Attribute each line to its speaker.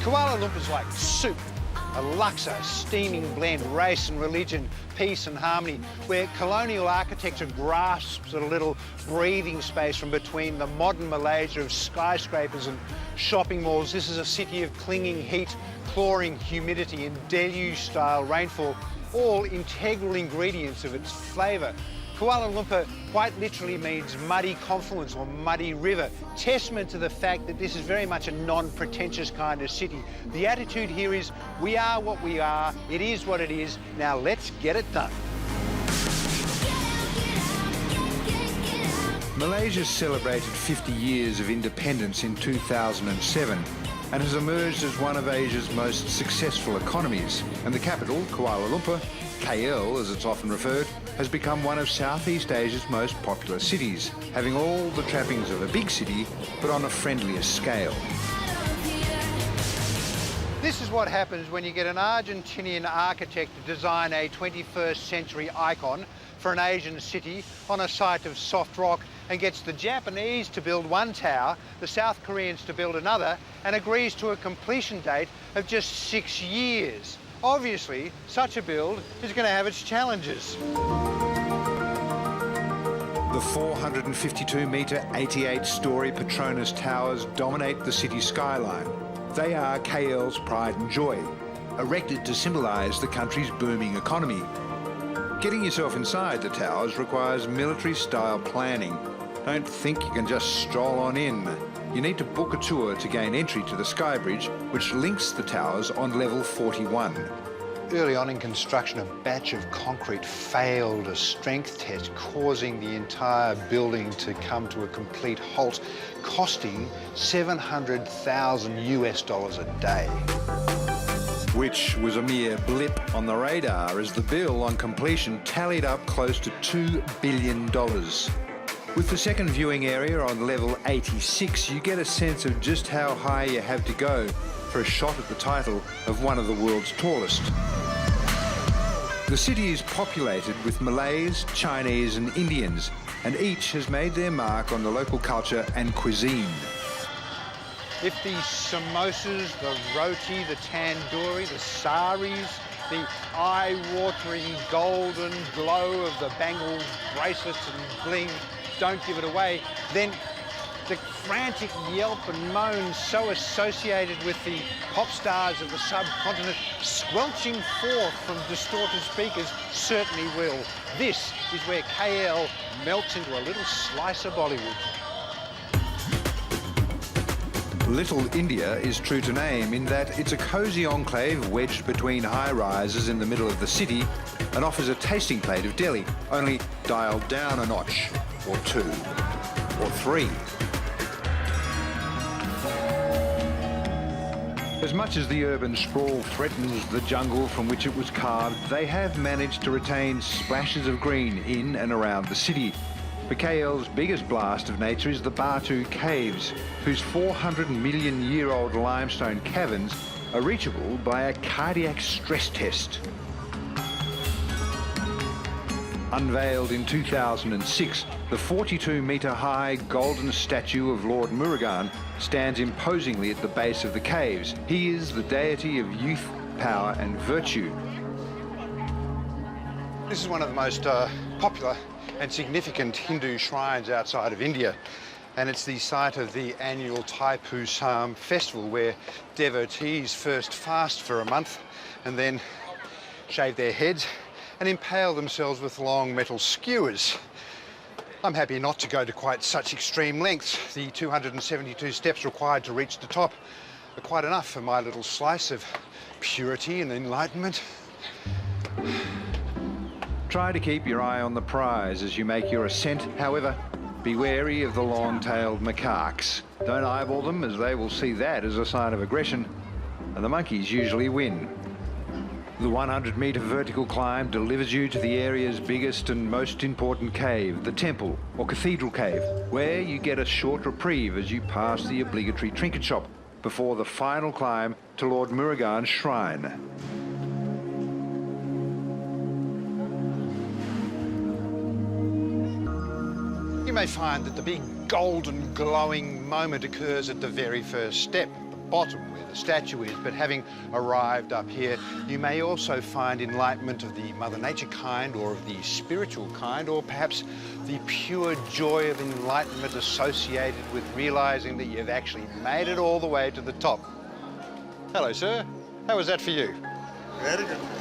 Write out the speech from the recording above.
Speaker 1: Kuala Lumpur's like soup, a luxor, steaming blend, race and religion, peace and harmony, where colonial architecture grasps at a little breathing space from between the modern Malaysia of skyscrapers and shopping malls. This is a city of clinging heat, clawing humidity and deluge-style rainfall, all integral ingredients of its flavour. Kuala Lumpur quite literally means muddy confluence or muddy river, testament to the fact that this is very much a non-pretentious kind of city. The attitude here is, we are what we are, it is what it is, now let's get it done.
Speaker 2: Malaysia celebrated 50 years of independence in 2007 and has emerged as one of Asia's most successful economies. And the capital, Kuala Lumpur, KL as it's often referred, has become one of Southeast Asia's most popular cities, having all the trappings of a big city, but on a friendlier scale.
Speaker 1: This is what happens when you get an Argentinian architect to design a 21st century icon for an Asian city on a site of soft rock and gets the Japanese to build one tower, the South Koreans to build another, and agrees to a completion date of just 6 years. Obviously, such a build is going to have its challenges.
Speaker 2: The 452-metre, 88-storey Petronas Towers dominate the city skyline. They are KL's pride and joy, erected to symbolise the country's booming economy. Getting yourself inside the towers requires military-style planning. Don't think you can just stroll on in. You need to book a tour to gain entry to the Sky Bridge, which links the towers on level 41.
Speaker 1: Early on in construction, a batch of concrete failed a strength test, causing the entire building to come to a complete halt, costing $700,000 a day.
Speaker 2: Which was a mere blip on the radar, as the bill on completion tallied up close to $2 billion. With the second viewing area on level 86, you get a sense of just how high you have to go for a shot at the title of one of the world's tallest. The city is populated with Malays, Chinese and Indians, and each has made their mark on the local culture and cuisine.
Speaker 1: If the samosas, the roti, the tandoori, the saris, the eye-watering golden glow of the bangles, bracelets and bling don't give it away, then the frantic yelp and moan so associated with the pop stars of the subcontinent squelching forth from distorted speakers certainly will. This is where KL melts into a little slice of Bollywood.
Speaker 2: Little India is true to name in that it's a cosy enclave wedged between high-rises in the middle of the city and offers a tasting plate of Delhi, only dialed down a notch, or two, or three. As much as the urban sprawl threatens the jungle from which it was carved, they have managed to retain splashes of green in and around the city. But KL's biggest blast of nature is the Batu caves, whose 400-million-year-old limestone caverns are reachable by a cardiac stress test. Unveiled in 2006, the 42-metre-high golden statue of Lord Murugan stands imposingly at the base of the caves. He is the deity of youth, power and virtue.
Speaker 1: This is one of the most popular and significant Hindu shrines outside of India, and it's the site of the annual Thaipusam festival, where devotees first fast for a month and then shave their heads and impale themselves with long metal skewers. I'm happy not to go to quite such extreme lengths. The 272 steps required to reach the top are quite enough for my little slice of purity and enlightenment.
Speaker 2: Try to keep your eye on the prize as you make your ascent. However, be wary of the long-tailed macaques. Don't eyeball them, as they will see that as a sign of aggression, and the monkeys usually win. The 100-metre vertical climb delivers you to the area's biggest and most important cave, the Temple, or Cathedral Cave, where you get a short reprieve as you pass the obligatory trinket shop before the final climb to Lord Murugan's shrine.
Speaker 1: You may find that the big golden glowing moment occurs at the very first step. bottom where the statue is, but having arrived up here, you may also find enlightenment of the Mother Nature kind, or of the spiritual kind, or perhaps the pure joy of enlightenment associated with realizing that you've actually made it all the way to the top. Hello, sir. How was that for you?
Speaker 3: Very good.